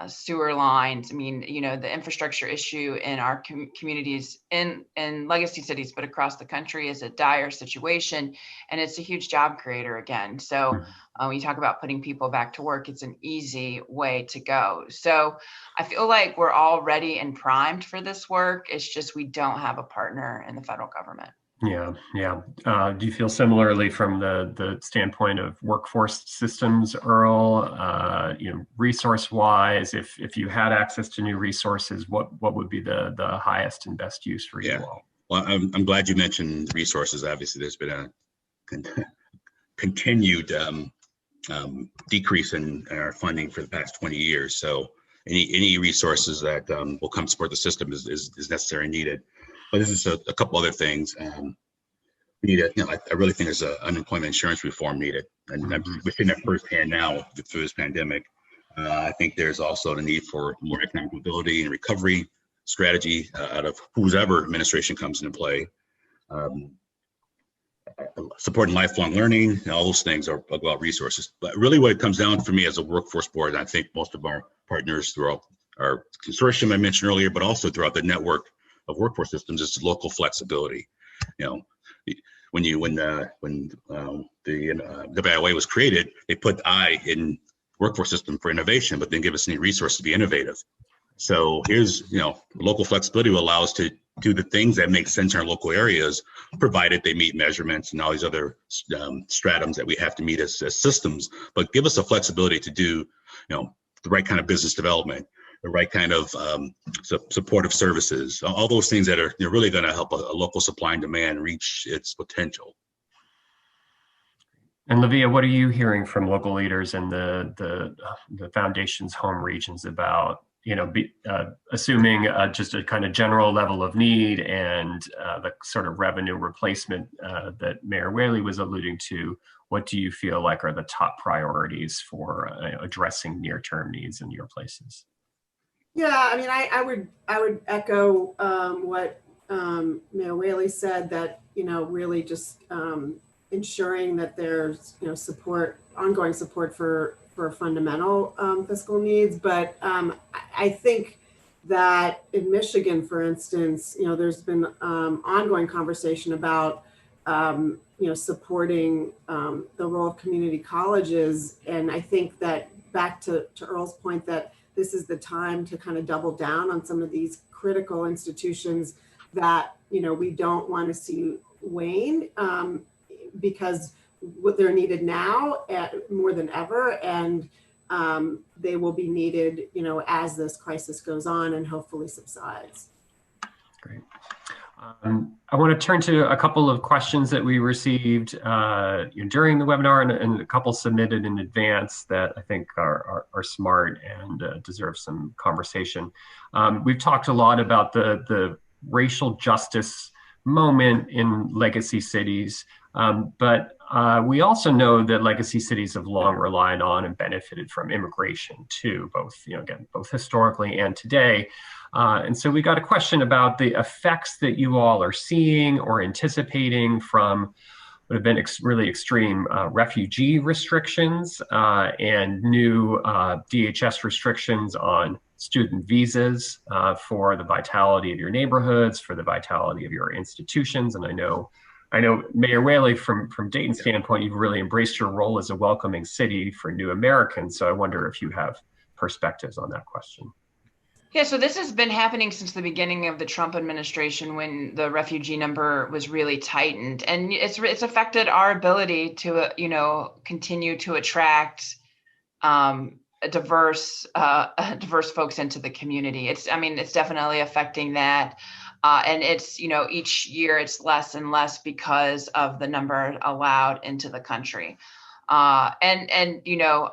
sewer lines. The infrastructure issue in our communities in legacy cities, but across the country, is a dire situation, and it's a huge job creator again. So when you talk about putting people back to work, it's an easy way to go. So I feel like we're all ready and primed for this work. It's just we don't have a partner in the federal government. Yeah. Do you feel similarly from the standpoint of workforce systems, Earl? Resource-wise, if you had access to new resources, what would be the highest and best use for you all? Well, I'm glad you mentioned resources. Obviously, there's been a continued decrease in our funding for the past 20 years. So any resources that will come support the system is necessary and needed. But this is a couple other things. We need I really think there's an unemployment insurance reform needed, and we're seeing that firsthand now through this pandemic. I think there's also the need for more economic mobility and recovery strategy out of whoever administration comes into play. Supporting lifelong learning, and all those things are about resources. But really what it comes down for me as a workforce board, and I think most of our partners throughout our consortium I mentioned earlier, but also throughout the network of workforce systems, is local flexibility. When the WIA was created, they put the I in workforce system for innovation, but didn't give us any resources to be innovative. So here's, local flexibility will allow us to do the things that make sense in our local areas, provided they meet measurements and all these other stratums that we have to meet as systems, but give us the flexibility to do, the right kind of business development, the right kind of supportive services, all those things that are really going to help a local supply and demand reach its potential. And Livia, what are you hearing from local leaders in the foundation's home regions about, assuming just a kind of general level of need and the sort of revenue replacement that Mayor Whaley was alluding to? What do you feel like are the top priorities for addressing near-term needs in your places? Yeah, I would echo what Mayor Whaley said, that really just ensuring that there's ongoing support for fundamental fiscal needs. But I think that in Michigan, for instance, there's been ongoing conversation about supporting the role of community colleges, and I think that back to Earl's point that this is the time to kind of double down on some of these critical institutions that, we don't want to see wane, because they're needed now more than ever. And they will be needed, as this crisis goes on and hopefully subsides. Great. I want to turn to a couple of questions that we received during the webinar and a couple submitted in advance that I think are smart and deserve some conversation. We've talked a lot about the racial justice moment in legacy cities, but we also know that legacy cities have long relied on and benefited from immigration too, both historically and today. And so we got a question about the effects that you all are seeing or anticipating from what have been really extreme refugee restrictions and new DHS restrictions on student visas for the vitality of your neighborhoods, for the vitality of your institutions. And I know Mayor Whaley, from Dayton's standpoint, you've really embraced your role as a welcoming city for new Americans. So I wonder if you have perspectives on that question. Yeah, so this has been happening since the beginning of the Trump administration when the refugee number was really tightened, and it's affected our ability to continue to attract diverse folks into the community. It's definitely affecting that, and it's each year it's less and less because of the number allowed into the country. And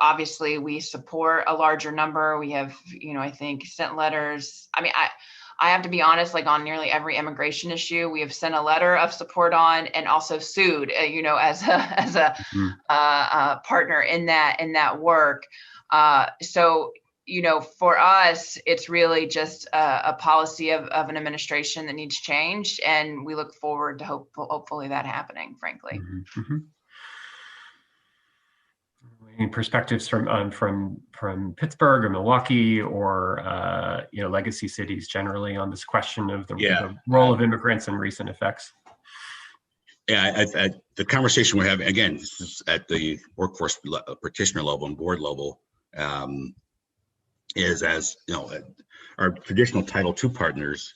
obviously we support a larger number. We have, I think sent letters. I have to be honest, like on nearly every immigration issue, we have sent a letter of support on and also sued, as a partner in that work. So, for us, it's really just a policy of an administration that needs change. And we look forward to hopefully that happening, frankly. Mm-hmm. Mm-hmm. Any perspectives from Pittsburgh or Milwaukee or legacy cities generally on this question of the role of immigrants and recent effects? Yeah, the conversation we're having again this is at the workforce practitioner level and board level is as our traditional Title II partners,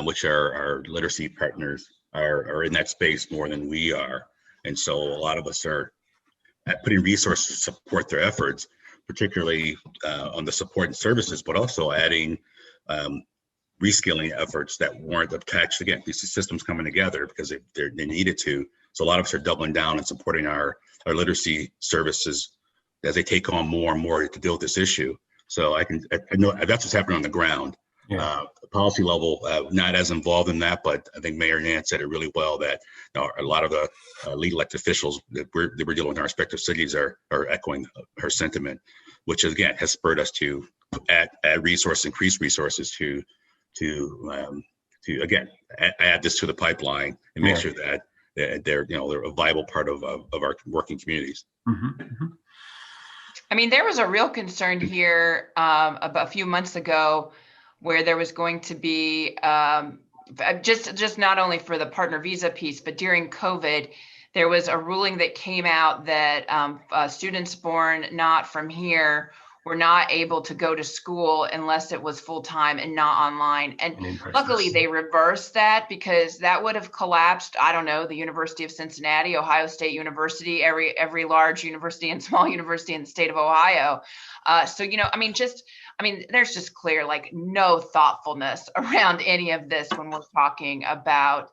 which are our literacy partners, are in that space more than we are, and so a lot of us are putting resources to support their efforts, particularly on the support and services, but also adding reskilling efforts that weren't attached. Again, these systems coming together because they needed to. So a lot of us are doubling down and supporting our literacy services as they take on more and more to deal with this issue. So I know that's what's happening on the ground. Yeah. Policy level, not as involved in that, but I think Mayor Nan said it really well that a lot of the lead elected officials that we're dealing with in our respective cities are echoing her sentiment, which again has spurred us to add increase resources to again add this to the pipeline and make sure that they're a viable part of our working communities. Mm-hmm. Mm-hmm. There was a real concern here about a few months ago where there was going to be just not only for the partner visa piece, but during COVID, there was a ruling that came out that students born not from here were not able to go to school unless it was full-time and not online. And luckily they reversed that, because that would have collapsed, I don't know, the University of Cincinnati, Ohio State University, every large university and small university in the state of Ohio. There's just clear, like, no thoughtfulness around any of this when we're talking about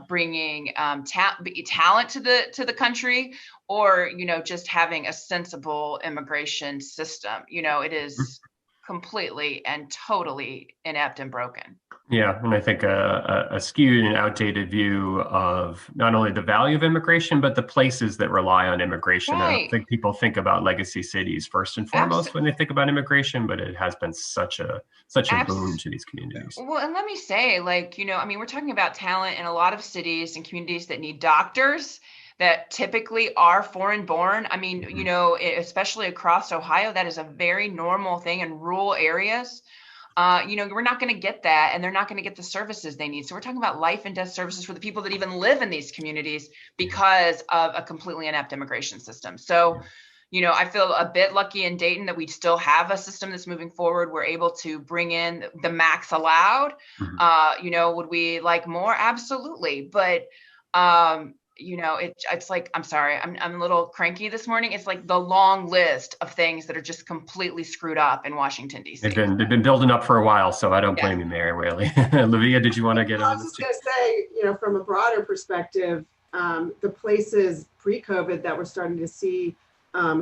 bringing talent to the country, or just having a sensible immigration system. It is completely and totally inept and broken. Yeah, and I think a skewed and outdated view of not only the value of immigration, but the places that rely on immigration. Right. I don't think people think about legacy cities first and foremost when they think about immigration, but it has been such a boon to these communities. Well, and let me say, we're talking about talent in a lot of cities and communities that need doctors that typically are foreign born. Especially across Ohio, that is a very normal thing in rural areas. We're not going to get that, and they're not going to get the services they need. So we're talking about life and death services for the people that even live in these communities because of a completely inept immigration system. So, I feel a bit lucky in Dayton that we still have a system that's moving forward. We're able to bring in the max allowed. Would we like more? Absolutely. But, it's like, I'm sorry, I'm a little cranky this morning. It's like the long list of things that are just completely screwed up in Washington, D.C. They've been building up for a while, so I don't blame you, Mayor Whaley. Livia, did you want to get on this? I was just going to say, from a broader perspective, the places pre-COVID that we're starting to see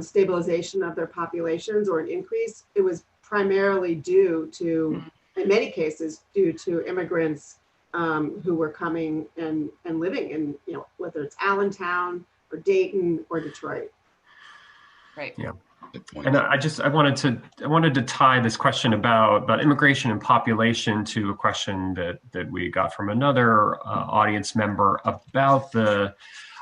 stabilization of their populations or an increase, it was primarily due to, in many cases, due to immigrants who were coming and living in, whether it's Allentown or Dayton or Detroit. Right. Yeah. And I wanted to tie this question about immigration and population to a question that we got from another audience member about the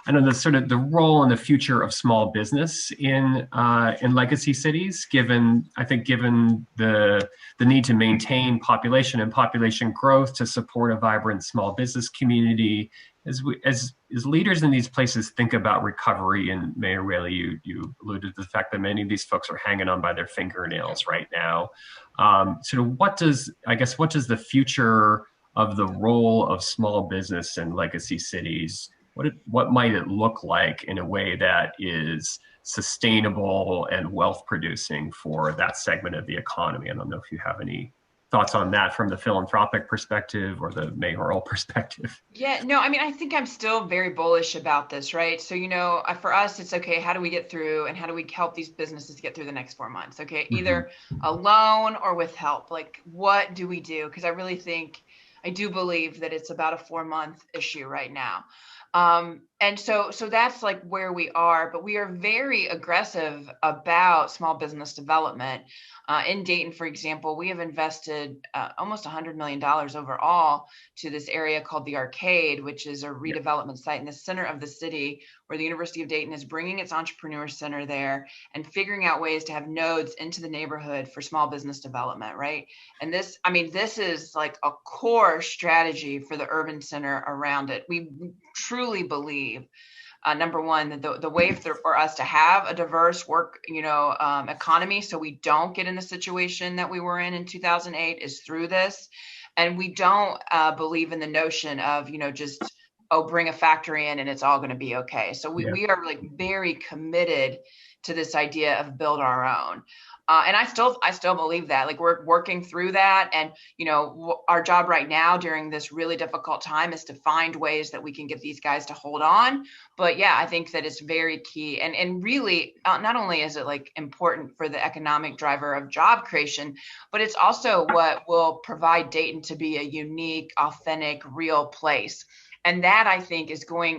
I know the sort of the role and the future of small business in legacy cities, given the need to maintain population and population growth to support a vibrant small business community. As leaders in these places think about recovery, and Mayor Whaley, you alluded to the fact that many of these folks are hanging on by their fingernails right now. Sort of what does the future of the role of small business in legacy cities, what might it look like in a way that is sustainable and wealth producing for that segment of the economy? I don't know if you have any thoughts on that from the philanthropic perspective or the mayoral perspective. Yeah, no, I mean, I think I'm still very bullish about this, right? So, for us, it's okay, how do we get through and how do we help these businesses get through the next 4 months? Okay, either alone or with help. Like, what do we do? Because I do believe that it's about a 4-month issue right now. And so that's like where we are, but we are very aggressive about small business development. In Dayton, for example, we have invested almost $100 million overall to this area called the Arcade, which is a redevelopment site in the center of the city where the University of Dayton is bringing its entrepreneur center there and figuring out ways to have nodes into the neighborhood for small business development, right? And this is like a core strategy for the urban center around it. We truly believe, number one, that the way for us to have a diverse work, economy, so we don't get in the situation that we were in 2008, is through this. And we don't believe in the notion of, bring a factory in and it's all going to be okay. So we are like very committed to this idea of build our own. And I still believe that, like, we're working through that. And, our job right now during this really difficult time is to find ways that we can get these guys to hold on. But yeah, I think that it's very key. And really, not only is it like important for the economic driver of job creation, but it's also what will provide Dayton to be a unique, authentic, real place. And that, I think,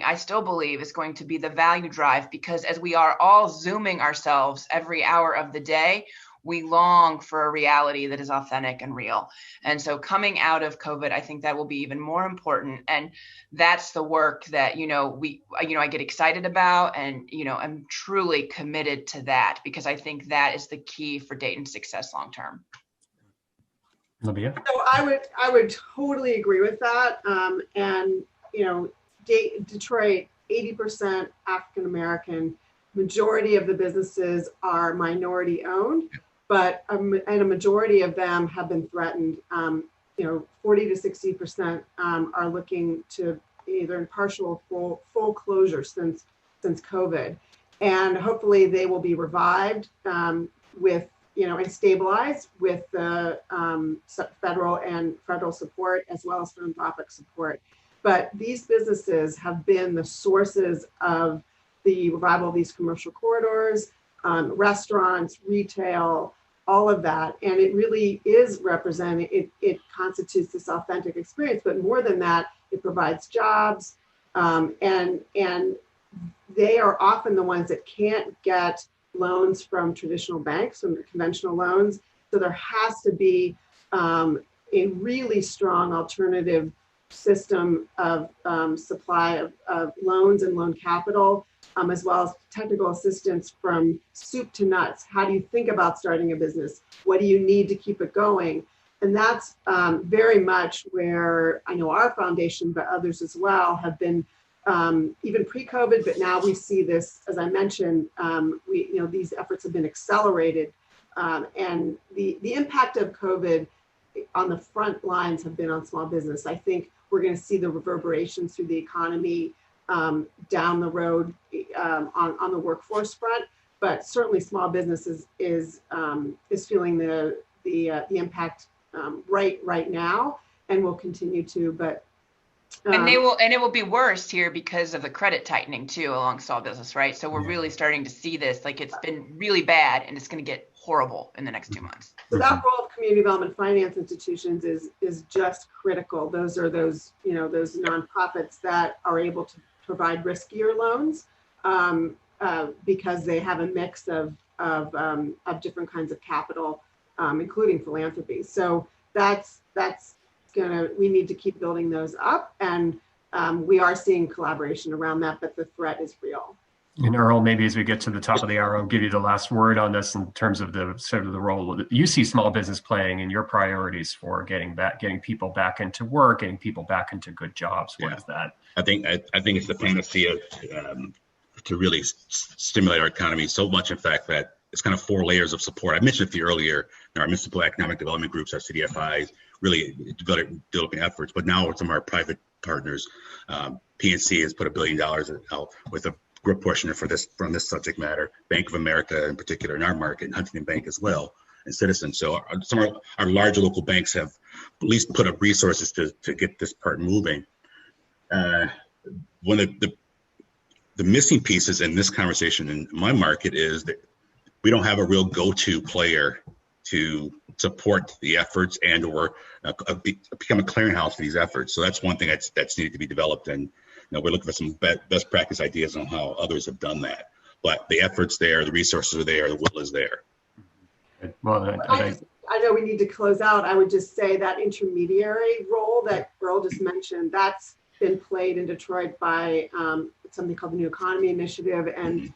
I still believe is going to be the value drive, because as we are all Zooming ourselves every hour of the day, we long for a reality that is authentic and real. And so coming out of COVID, I think that will be even more important. And that's the work that, I get excited about, and, I'm truly committed to that, because I think that is the key for Dayton's success long-term. Olivia? So I would totally agree with that. And Detroit, 80% African-American, majority of the businesses are minority owned, but and a majority of them have been threatened. 40 to 60% are looking to either in partial or full closure since COVID. And hopefully they will be revived with, and stabilized with the federal support as well as philanthropic support. But these businesses have been the sources of the revival of these commercial corridors, restaurants, retail, all of that. And it really is representing, it constitutes this authentic experience. But more than that, it provides jobs. And they are often the ones that can't get loans from traditional banks, from the conventional loans. So there has to be a really strong alternative system of supply of loans and loan capital, as well as technical assistance from soup to nuts. How do you think about starting a business? What do you need to keep it going? And that's very much where I know our foundation, but others as well, have been even pre-COVID, but now we see this, as I mentioned, these efforts have been accelerated. And the impact of COVID on the front lines have been on small business. I think we're going to see the reverberations through the economy down the road on the workforce front, but certainly small businesses is feeling the impact right now, and will continue to. But and it will be worse here because of the credit tightening too along small business, right? So we're really starting to see this, like, it's been really bad, and it's going to get horrible in the next 2 months. So that role of community development finance institutions is just critical. Those are those nonprofits that are able to provide riskier loans because they have a mix of different kinds of capital, including philanthropy. So we need to keep building those up. And we are seeing collaboration around that, but the threat is real. And Earl, maybe as we get to the top of the hour, I'll give you the last word on this in terms of the sort of the role that you see small business playing in your priorities for getting people back into work, getting people back into good jobs. What is that? I think it's the panacea to really stimulate our economy so much, in fact, that it's kind of 4 layers of support. I mentioned a few earlier, our municipal economic development groups, our CDFIs, really developing efforts, but now with some of our private partners, PNC has put $1 billion out with a group portion from this subject matter. Bank of America in particular in our market, and Huntington Bank as well, and Citizens. So some of our larger local banks have at least put up resources to get this part moving. One of the missing pieces in this conversation in my market is that we don't have a real go-to player to support the efforts and or become a clearinghouse for these efforts. So that's one thing that's needed to be developed, and we're looking for some best practice ideas on how others have done that. But the effort's there, the resources are there, the will is there. Well, I know we need to close out. I would just say that intermediary role that Earl just mentioned, that's been played in Detroit by something called the New Economy Initiative. And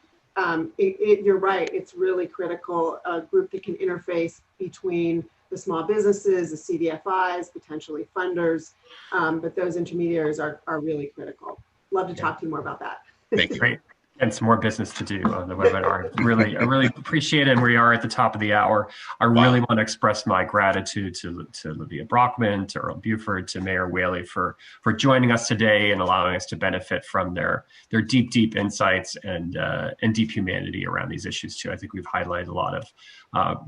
you're right, it's really critical, a group that can interface between the small businesses, the CDFIs, potentially funders, but those intermediaries are really critical. Love to talk to you more about that. Thank you. Great. And some more business to do on the webinar. I really appreciate it. And we are at the top of the hour. I really want to express my gratitude to Livia Brockman, to Earl Buford, to Mayor Whaley for joining us today and allowing us to benefit from their deep insights and deep humanity around these issues too. I think we've highlighted a lot of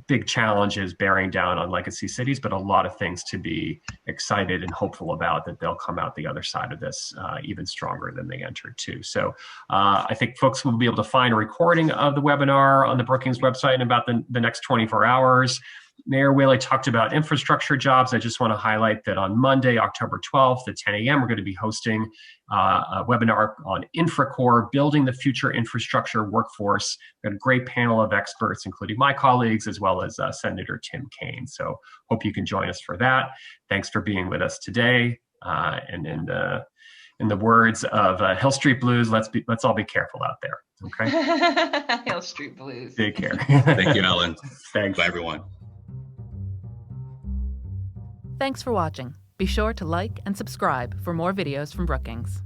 big challenges bearing down on legacy cities, but a lot of things to be excited and hopeful about, that they'll come out the other side of this even stronger than they entered too. So I think folks will be able to find a recording of the webinar on the Brookings website in about the next 24 hours. Mayor Whaley talked about infrastructure jobs. I just want to highlight that on Monday, October 12th at 10 a.m., we're going to be hosting a webinar on InfraCore, Building the Future Infrastructure Workforce. We've got a great panel of experts, including my colleagues, as well as Senator Tim Kaine. So hope you can join us for that. Thanks for being with us today. And in the words of Hill Street Blues, let's all be careful out there. Okay. Hill Street Blues. Take care. Thank you, Alan. Thanks. Bye, everyone. Thanks for watching. Be sure to like and subscribe for more videos from Brookings.